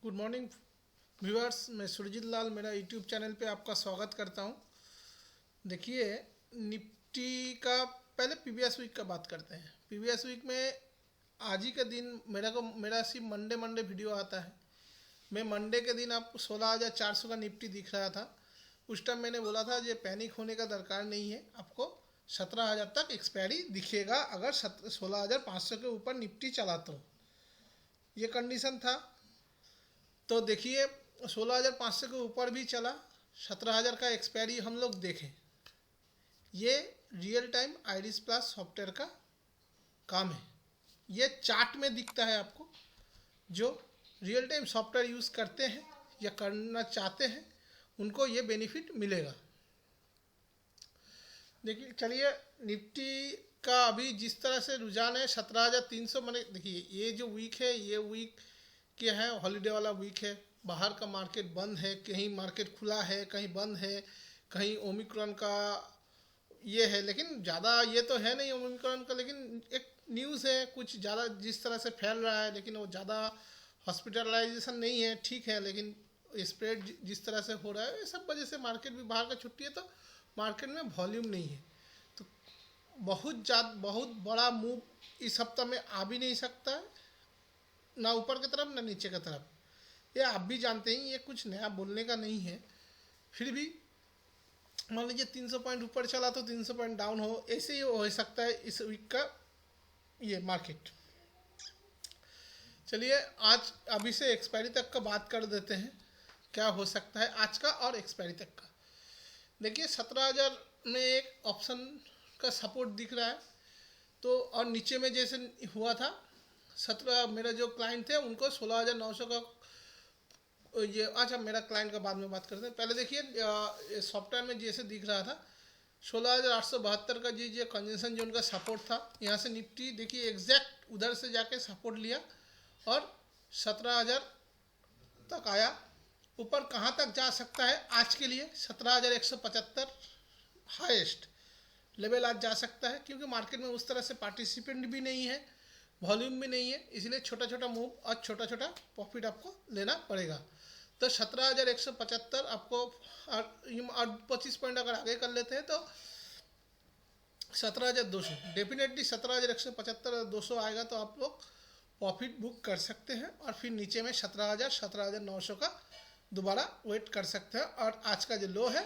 Good morning viewers. मैं सुरजीत लाल मेरा YouTube channel पे आपका स्वागत करता हूँ। देखिए, निफ्टी का पहले पीवीएस वीक का बात करते हैं। पीवीएस वीक में आज ही के दिन मेरा सिर्फ मंडे वीडियो आता है। मैं मंडे के दिन आपको 16,400 का निफ्टी दिख रहा था। उस टाइम मैंने बोला था ये पैनिक होने का दरकार नहीं है, आपको 17,000 तक एक्सपायरी दिखेगा अगर 16,500 के ऊपर निफ्टी चला तो। ये कंडीशन था। तो देखिए, 16,500 के ऊपर भी चला, 17,000 का एक्सपायरी हम लोग देखें। ये real time iris plus software का काम है। ये चार्ट में दिखता है आपको। जो रियल टाइम सॉफ्टवेयर यूज़ करते हैं या करना चाहते हैं उनको ये बेनिफिट मिलेगा। देखिए, चलिए, निफ्टी का अभी जिस तरह से रुझान है 17,300। मैंने देखिए, ये जो वीक है ये वीक क्या है, हॉलीडे वाला वीक है। बाहर का मार्केट बंद है, कहीं मार्केट खुला है, कहीं बंद है, कहीं ओमिक्रॉन का ये है। लेकिन ज़्यादा ये तो है नहीं ओमिक्रॉन का, लेकिन एक न्यूज़ है कुछ ज़्यादा जिस तरह से फैल रहा है, लेकिन वो ज़्यादा हॉस्पिटलाइजेशन नहीं है, ठीक है। लेकिन स्प्रेड जिस तरह से हो रहा है, इस सब वजह से मार्केट भी बाहर का छुट्टी है तो मार्केट में वॉल्यूम नहीं है। तो बहुत बड़ा मूव इस हफ्ता में आ भी नहीं सकता है, ना ऊपर की तरफ ना नीचे की तरफ। ये आप भी जानते हैं, ये कुछ नया बोलने का नहीं है। फिर भी मान लीजिए 300 पॉइंट ऊपर चला तो 300 पॉइंट डाउन हो, ऐसे ही हो सकता है इस वीक का ये मार्केट। चलिए, आज अभी से एक्सपायरी तक का बात कर देते हैं, क्या हो सकता है आज का और एक्सपायरी तक का। देखिए, 17,000 में एक ऑप्शन का सपोर्ट दिख रहा है। तो और नीचे में जैसे हुआ था 17, मेरा जो क्लाइंट थे उनको 16,900 का ये। अच्छा, मेरा क्लाइंट का बाद में बात करते हैं। पहले देखिए, सॉफ्टवेयर में जैसे दिख रहा था 16,872 का जी कंजेंशन जोन का सपोर्ट था। यहाँ से निफ्टी देखिए एग्जैक्ट उधर से जाके सपोर्ट लिया और 17,000 तक आया। ऊपर कहाँ तक जा सकता है आज के लिए? 17,175 हाईएस्ट लेवल आज जा सकता है, क्योंकि मार्केट में उस तरह से पार्टिसिपेंट भी नहीं है, वॉल्यूम भी नहीं है, इसलिए छोटा छोटा मूव और छोटा छोटा प्रॉफिट आपको लेना पड़ेगा। तो 17,175 आपको और 25 पॉइंट अगर आगे कर लेते हैं तो 17,200, डेफिनेटली 17,175 और 200 आएगा तो आप लोग प्रॉफिट बुक कर सकते हैं। और फिर नीचे में 17,000 17,900 का दोबारा वेट कर सकते हैं। और आज का जो लो है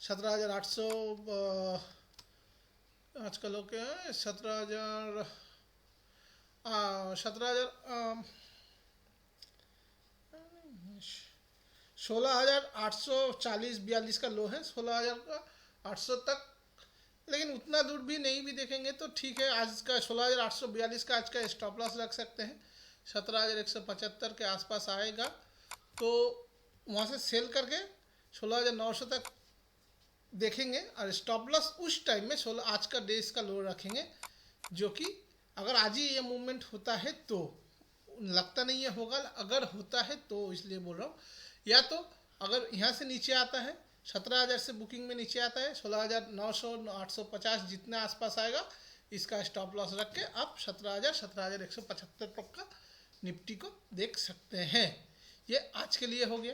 17,800, आज का लो क्या है? 17,000 16,840-42 का लो है, 16,800 तक। लेकिन उतना दूर भी नहीं भी देखेंगे तो ठीक है। आज का 16,842 का आज का स्टॉप लॉस रख सकते हैं। 17,175 के आसपास आएगा तो वहाँ से सेल करके 16,900 तक देखेंगे। और स्टॉप लॉस उस टाइम में 16 आज का डेज का लो रखेंगे, जो कि अगर आज ही ये मूवमेंट होता है तो, लगता नहीं है होगा, अगर होता है तो इसलिए बोल रहा हूँ। या तो अगर यहाँ से नीचे आता है 17,000 से बुकिंग में नीचे आता है 16,900 850 जितना आसपास आएगा, इसका स्टॉप लॉस रख के आप 17,000 17,175 तक का निफ्टी को देख सकते हैं। ये आज के लिए हो गया।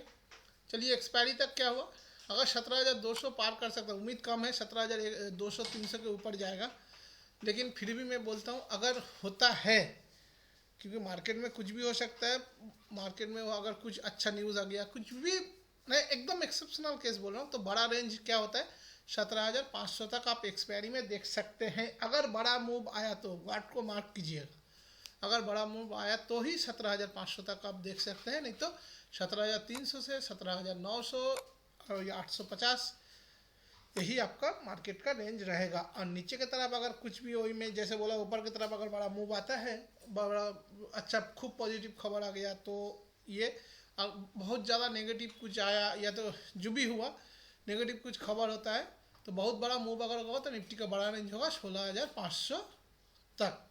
चलिए, एक्सपायरी तक क्या हुआ? अगर 17,200 पार कर सकता, उम्मीद कम है 17,200-300 के ऊपर जाएगा, लेकिन फिर भी मैं बोलता हूँ अगर होता है, क्योंकि मार्केट में कुछ भी हो सकता है। मार्केट में अगर कुछ अच्छा न्यूज़ आ गया, कुछ भी, मैं एकदम एक्सेप्शनल केस बोल रहा हूँ, तो बड़ा रेंज क्या होता है 17,500 तक आप एक्सपायरी में देख सकते हैं। अगर बड़ा मूव आया तो वाट को मार्क कीजिएगा, अगर बड़ा मूव आया तो ही 17,500 तक आप देख सकते हैं, नहीं तो 17,300 से 17,900 या 850 यही आपका मार्केट का रेंज रहेगा। और नीचे की तरफ अगर कुछ भी वही में जैसे बोला, ऊपर की तरफ अगर बड़ा मूव आता है, बड़ा अच्छा खूब पॉजिटिव खबर आ गया तो ये, बहुत ज़्यादा नेगेटिव कुछ आया या तो जो भी हुआ नेगेटिव कुछ खबर होता है तो बहुत बड़ा मूव अगर होगा तो निफ्टी का बड़ा रेंज होगा 16,500 तक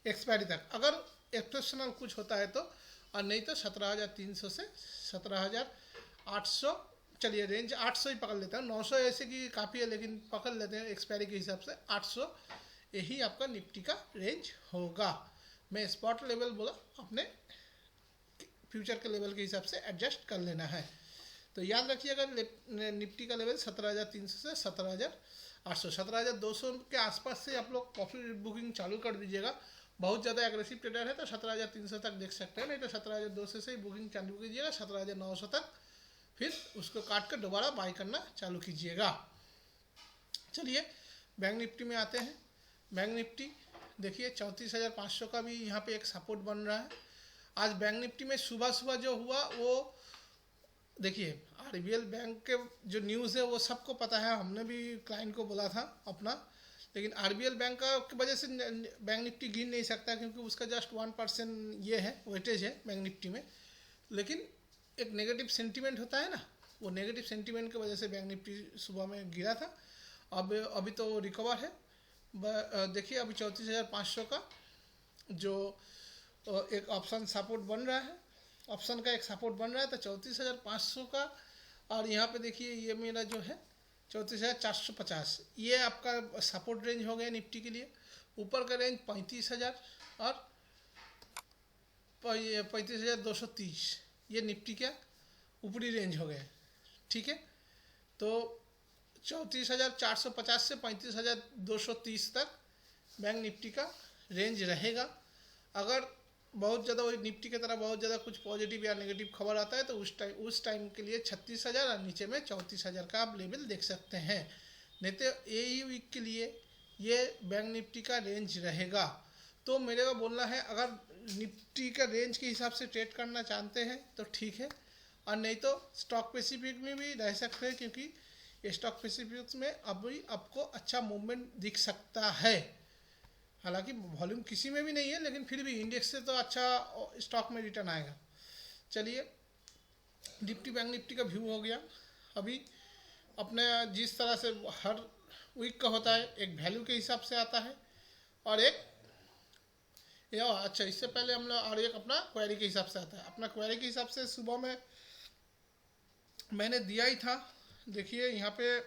एक्सपायरी तक, अगर एक्सेप्शनल कुछ होता है तो। और नहीं तो 17,300 से 17,800, चलिए रेंज 800 ही पकड़ लेता हूँ, 900 ऐसे की काफ़ी है लेकिन पकड़ लेते हैं एक्सपायरी के हिसाब से 800, यही आपका निफ्टी का रेंज होगा। मैं स्पॉट लेवल बोला, अपने फ्यूचर के लेवल के हिसाब से एडजस्ट कर लेना है। तो याद रखिए, अगर निफ्टी का लेवल 17,300 से 17,800, 17,200 के आसपास से आप लोग प्रॉफिट बुकिंग चालू कर दीजिएगा। बहुत ज़्यादा एग्रेसिव ट्रेडर है तो 17,300 तक देख सकते हैं, नहीं तो 17,200 से ही बुकिंग चालू कीजिएगा, 17,900 तक फिर उसको काट कर दोबारा बाय करना चालू कीजिएगा। चलिए बैंक निफ्टी में आते हैं। बैंक निफ्टी देखिए 34,500 का भी यहाँ पे एक सपोर्ट बन रहा है। आज बैंक निफ्टी में सुबह सुबह जो हुआ वो देखिए, आरबीएल बैंक के जो न्यूज़ है वो सबको पता है, हमने भी क्लाइंट को बोला था अपना, लेकिन आरबीएल बैंक का की वजह से बैंक निफ्टी गिर नहीं सकता क्योंकि उसका जस्ट 1% ये है वेटेज है बैंक निफ्टी में। लेकिन एक नेगेटिव सेंटीमेंट होता है ना, वो नेगेटिव सेंटीमेंट की वजह से बैंक निफ्टी सुबह में गिरा था। अब अभी तो रिकवर है। देखिए अभी 34,500 का जो एक ऑप्शन सपोर्ट बन रहा है, ऑप्शन का एक सपोर्ट बन रहा है, तो 34,500 का। और यहाँ पे देखिए ये मेरा जो है 34,450, ये आपका सपोर्ट रेंज हो गया निफ्टी के लिए। ऊपर का रेंज 35,000 और 35,230, ये निफ्टी का ऊपरी रेंज हो गया। ठीक है, तो 34,450 से 35,230 तक बैंक निफ्टी का रेंज रहेगा। अगर बहुत ज़्यादा वही निफ्टी की तरह बहुत ज़्यादा कुछ पॉजिटिव या नेगेटिव खबर आता है तो उस टाइम के लिए 36,000 और नीचे में 34,000 का आप लेवल देख सकते हैं। नहीं तो यही वीक के लिए ये बैंक निफ्टी का रेंज रहेगा। तो मेरे को बोलना है, अगर निफ्टी का रेंज के हिसाब से ट्रेड करना चाहते हैं तो ठीक है, और नहीं तो स्टॉक स्पेसिफिक में भी रह सकते हैं, क्योंकि स्टॉक स्पेसिफिक्स में अभी आपको अच्छा मूवमेंट दिख सकता है। हालांकि वॉल्यूम किसी में भी नहीं है, लेकिन फिर भी इंडेक्स से तो अच्छा स्टॉक में रिटर्न आएगा। चलिए निफ्टी बैंक निफ्टी का व्यू हो गया। अभी अपने जिस तरह से हर वीक का होता है, एक वैल्यू के हिसाब से आता है और एक अच्छा इससे पहले हम लोग और एक अपना क्वेरी के हिसाब से आता है। अपना क्वेरी के हिसाब से सुबह में मैंने दिया ही था। देखिए यहाँ पे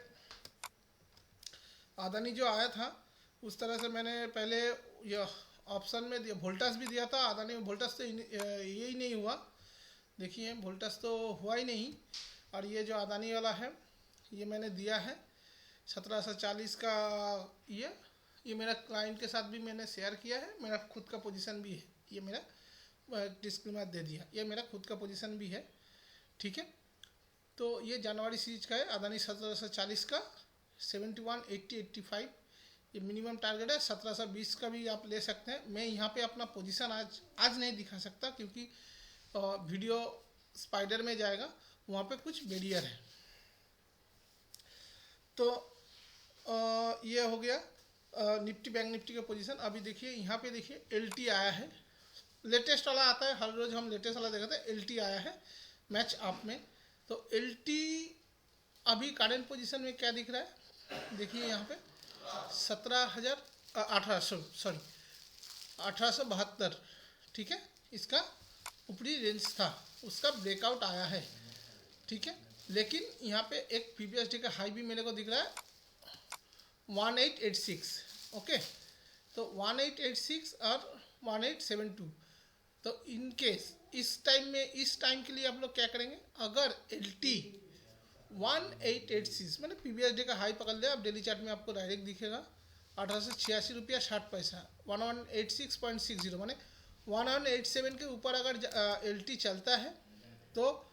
अदानी जो आया था उस तरह से मैंने पहले यह ऑप्शन में दिया, वोल्टास भी दिया था। अदानी में वोल्टास तो यही नहीं हुआ, देखिए वोल्टास तो हुआ ही नहीं। और ये जो अदानी वाला है ये मैंने दिया है 1740 का। ये मेरा क्लाइंट के साथ भी मैंने शेयर किया है, मेरा खुद का पोजीशन भी है। ये मेरा डिस्क्लेमर दे दिया, ये मेरा खुद का पोजीशन भी है। ठीक है, तो ये जनवरी सीरीज का है अदानी 1740 का 71, 80, 85 ये मिनिमम टारगेट है। 1720 का भी आप ले सकते हैं। मैं यहाँ पे अपना पोजीशन आज नहीं दिखा सकता क्योंकि वीडियो स्पाइडर में जाएगा, वहाँ पे कुछ बैरियर है। तो ये हो गया निफ्टी बैंक निफ्टी का पोजीशन। अभी देखिए यहाँ पे देखिए LT आया है, लेटेस्ट वाला आता है, हर रोज़ हम लेटेस्ट वाला देखते हैं। LT आया है मैच आप में, तो LT अभी करंट पोजीशन में क्या दिख रहा है, देखिए यहाँ पे 1872। ठीक है, इसका ऊपरी रेंज था, उसका ब्रेकआउट आया है। ठीक है, लेकिन यहाँ पे एक प्रीवियस डे का हाई भी मेरे को दिख रहा है 1886। ओके, तो 1886 और 1872। तो इन केस इस टाइम के लिए आप लोग क्या करेंगे, अगर LT 1886 मैंने प्रीवियस डे का हाई पकड़ लिया, अब डेली चार्ट में आपको डायरेक्ट दिखेगा 1886 रुपया 60 पैसा, 1186.60 माने 1187 के ऊपर अगर LT चलता है तो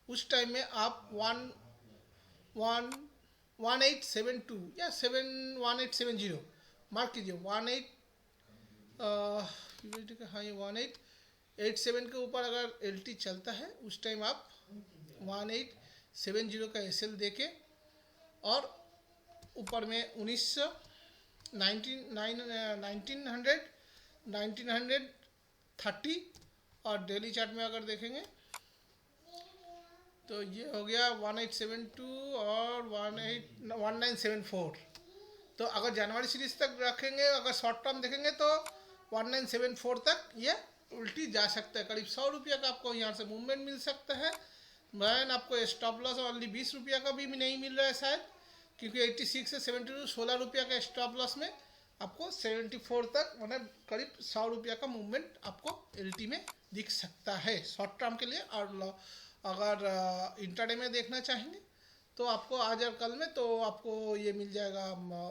उस टाइम में आप 1872 या 1870 मार्क कीजिए। 1887 के ऊपर अगर LT चलता है उस टाइम आप 1870 का SL देके और ऊपर में 1930 और डेली चार्ट में अगर देखेंगे तो ये हो गया 1872 और 1974। तो अगर जनवरी सीरीज तक रखेंगे, अगर शॉर्ट टर्म देखेंगे तो 1974 तक ये उल्टी जा सकता है। करीब 100 रुपया का आपको यहाँ से मूवमेंट मिल सकता है। मैन आपको स्टॉप लॉस ओनली 20 रुपया का भी नहीं मिल रहा है शायद, क्योंकि 86 से 72 16 रुपया का स्टॉप लॉस में आपको 74 तक मतलब करीब 100 रुपया का मूवमेंट आपको LT में दिख सकता है शॉर्ट टर्म के लिए। और अगर इंट्राडे में देखना चाहेंगे तो आपको आज और कल में तो आपको ये मिल जाएगा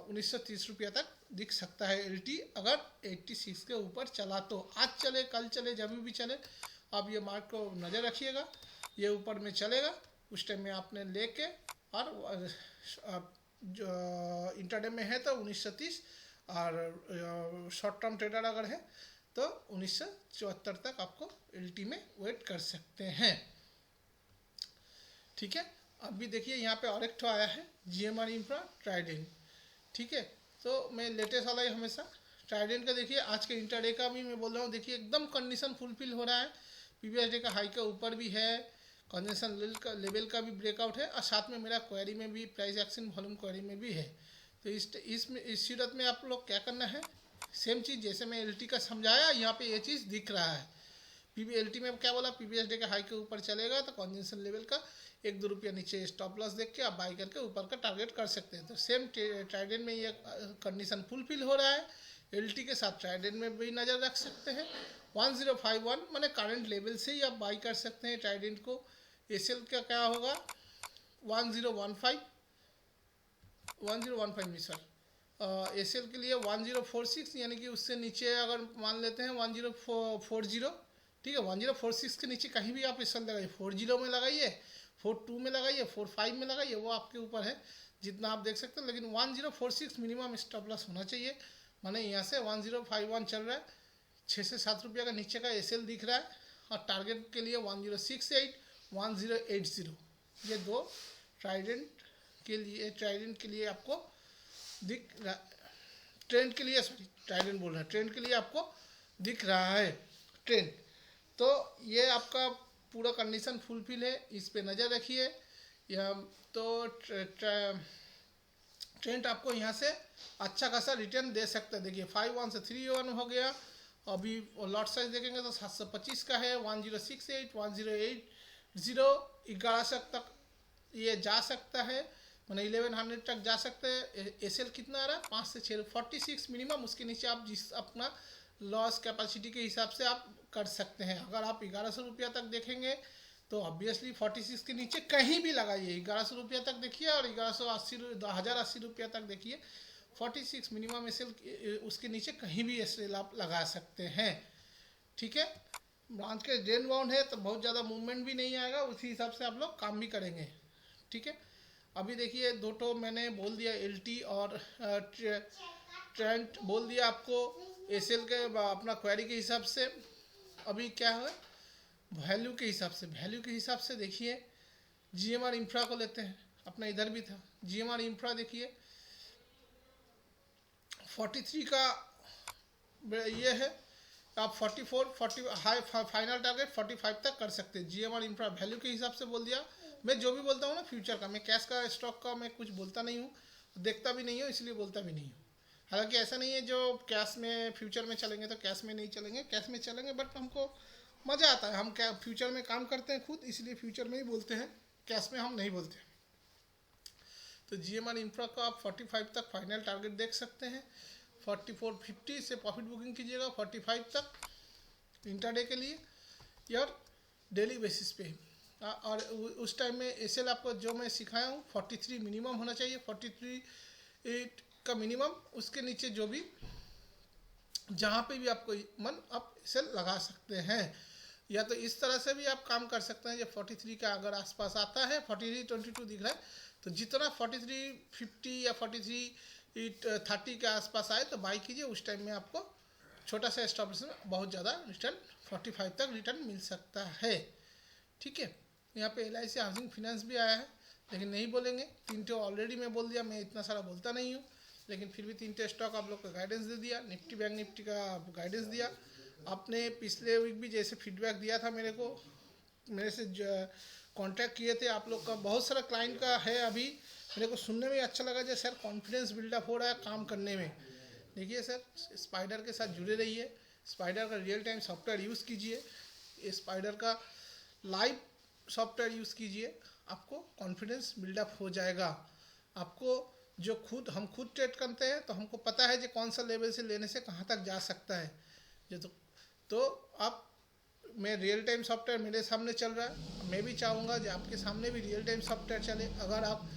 1930 रुपया तक दिख सकता है LT, अगर 86 के ऊपर चला तो। आज चले कल चले जब भी चले आप ये मार्क को नज़र रखिएगा, ये ऊपर में चलेगा उस टाइम में आपने लेके, और जो इंट्राडे में है तो 1930, और शॉर्ट टर्म ट्रेडर अगर है तो 1974 तक आपको LT में वेट कर सकते हैं। ठीक है, अभी देखिए यहाँ पे और एक ठो आया है GMR इंफ्रा ट्राइडेंट। ठीक है, तो मैं लेटेस्ट वाला ही हमेशा ट्राइडेंट का देखिए आज के इंट्राडे का भी मैं बोल रहा हूँ, देखिए एकदम कंडीशन फुलफिल हो रहा है। प्रीवियस डे का हाई के ऊपर भी है, कंजन लेवल का भी ब्रेकआउट है, और साथ में मेरा क्वेरी में भी प्राइस एक्शन वॉल्यूम क्वेरी में भी है। तो इस सूरत में आप लोग क्या करना है, सेम चीज़ जैसे मैं LT का समझाया यहाँ पे ये चीज़ दिख रहा है। LT में क्या बोला, प्रीवियस डे के हाई के ऊपर चलेगा तो कंजन लेवल का 1-2 रुपया नीचे स्टॉप लॉस देख के आप बाई करके ऊपर का टारगेट कर सकते हैं। तो सेम ट्राइडेंट में ये कंडीशन फुलफिल हो रहा है। LT के साथ ट्राइडेंट में भी नज़र रख सकते हैं। 1051 मैंने करंट लेवल से ही आप बाई कर सकते हैं ट्राइडेंट को। SL का क्या होगा 1015 में सर, SL के लिए 1046, यानी कि उससे नीचे अगर मान लेते हैं 1040, ठीक है 1046 के नीचे कहीं भी आप SL लगाइए, 40 में लगाइए, 42 में लगाइए, 45 में लगाइए, वो आपके ऊपर है जितना आप देख सकते हैं। लेकिन 1046 मिनिमम स्टॉप लॉस होना चाहिए। माने यहाँ से 1051 चल रहा है, 6 से 7 रुपया का नीचे का SL दिख रहा है, और टारगेट के लिए 1068 1080, ये दो ट्राइडेंट के लिए आपको दिख रहा, ट्रेंड के लिए, सॉरी ट्राइडेंट बोल रहे हैं, ट्रेंड के लिए आपको दिख रहा है ट्रेंड। तो ये आपका पूरा कंडीशन फुलफिल है, इस पे नज़र रखिए। यह तो ट्रेंड आपको यहाँ से अच्छा खासा रिटर्न दे सकता है। देखिए 51 से 31 हो गया, अभी लॉट साइज देखेंगे तो 725 का है, 1068 1080 1100 तक ये जा सकता है, मैंने 1100 तक जा सकते हैं। SL कितना आ रहा है 5 से 6 46 मिनिमम, उसके नीचे आप जिस अपना लॉस कैपेसिटी के हिसाब से आप कर सकते हैं। अगर आप 1100 रुपया तक देखेंगे तो ऑब्वियसली 46 के नीचे कहीं भी लगाइए, 1100 रुपया तक देखिए और 1080 रुपया तक देखिए, 46 मिनिमम SL उसके नीचे कहीं भी SL आप लगा सकते हैं। ठीक है, ब्रांच के रेंज बाउंड है तो बहुत ज़्यादा मूवमेंट भी नहीं आएगा, उसी हिसाब से आप लोग काम भी करेंगे। ठीक है, अभी देखिए दो तो मैंने बोल दिया LT और ट्रेंड बोल दिया आपको SL के अपना क्वेरी के हिसाब से। अभी क्या है वैल्यू के हिसाब से देखिए GMR इंफ्रा को लेते हैं, अपना इधर भी था GMR इंफ्रा, देखिए 43 का ये है, आप 44 हाई फाइनल टारगेट 45 तक कर सकते हैं। GMR इंफ्रा वैल्यू के हिसाब से बोल दिया। मैं जो भी बोलता हूँ ना फ्यूचर का, मैं कैश का स्टॉक का मैं कुछ बोलता नहीं हूँ, देखता भी नहीं हूँ, इसलिए बोलता भी नहीं हूँ। हालांकि ऐसा नहीं है जो कैश में फ्यूचर में चलेंगे तो कैश में नहीं चलेंगे, कैश में चलेंगे, बट हमको मज़ा आता है, हम क्या फ्यूचर में काम करते हैं खुद, इसलिए फ्यूचर में ही बोलते हैं, कैश में हम नहीं बोलते। तो GMR इंफ्रा को आप 45 तक फाइनल टारगेट देख सकते हैं। 4450 से प्रॉफिट बुकिंग कीजिएगा 45 तक इंट्राडे के लिए या डेली बेसिस पे। और उस टाइम में SL आपको जो मैं सिखाया हूँ 43 मिनिमम होना चाहिए, 43 का मिनिमम, उसके नीचे जो भी जहाँ पे भी आपको मन आप SL लगा सकते हैं। या तो इस तरह से भी आप काम कर सकते हैं, जब 43 का अगर आसपास आता है, 4322 दिख रहा है तो जितना 4350 या 4330 के आसपास आए तो बाई कीजिए, उस टाइम में आपको छोटा सा स्टॉप लॉस में बहुत ज़्यादा रिटर्न 45 तक रिटर्न मिल सकता है। ठीक है, यहाँ पे LIC हाउसिंग फाइनेंस भी आया है, लेकिन नहीं बोलेंगे, 3 ऑलरेडी मैं बोल दिया, मैं इतना सारा बोलता नहीं हूँ, लेकिन फिर भी 3 स्टॉक आप लोग को गाइडेंस दे दिया। निफ्टी बैंक निफ्टी का गाइडेंस दिया। आपने पिछले वीक भी जैसे फीडबैक दिया था मेरे से कांटेक्ट किए थे आप लोग का, बहुत सारा क्लाइंट का है, अभी मेरे को सुनने में अच्छा लगा जो सर कॉन्फिडेंस बिल्डअप हो रहा है काम करने में। देखिए सर, स्पाइडर के साथ जुड़े रहिए, स्पाइडर का रियल टाइम सॉफ्टवेयर यूज़ कीजिए, स्पाइडर का लाइव सॉफ्टवेयर यूज़ कीजिए, आपको कॉन्फिडेंस बिल्डअप हो जाएगा। आपको जो हम खुद ट्रेड करते हैं, तो हमको पता है जो कौन सा लेवल से लेने से कहाँ तक जा सकता है। जो तो आप, मैं रियल टाइम सॉफ्टवेयर मेरे सामने चल रहा है, मैं भी चाहूँगा कि आपके सामने भी रियल टाइम सॉफ्टवेयर चले। अगर आप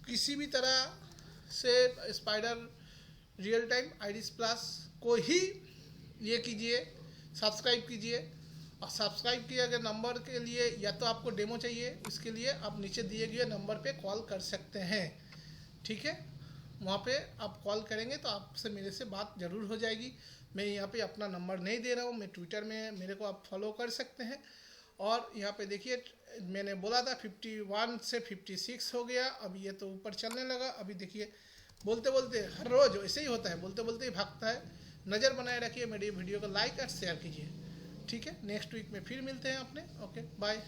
किसी भी तरह से Spyder real time IDEs plus को ही ये कीजिए, सब्सक्राइब कीजिए। और सब्सक्राइब किए गए नंबर के लिए या तो आपको डेमो चाहिए, इसके लिए आप नीचे दिए गए नंबर पे कॉल कर सकते हैं, ठीक है। वहाँ पे आप कॉल करेंगे तो आपसे मेरे से बात ज़रूर हो जाएगी। मैं यहाँ पे अपना नंबर नहीं दे रहा हूँ, मैं ट्विटर में, मेरे को आप फॉलो कर सकते हैं। और यहाँ पे देखिए, मैंने बोला था 51 से 56 हो गया, अभी ये तो ऊपर चलने लगा। अभी देखिए, बोलते बोलते हर रोज़ ऐसे ही होता है, बोलते बोलते ही भागता है। नज़र बनाए रखिए, मेरी वीडियो को लाइक और शेयर कीजिए, ठीक है। नेक्स्ट वीक में फिर मिलते हैं अपने। Okay, bye.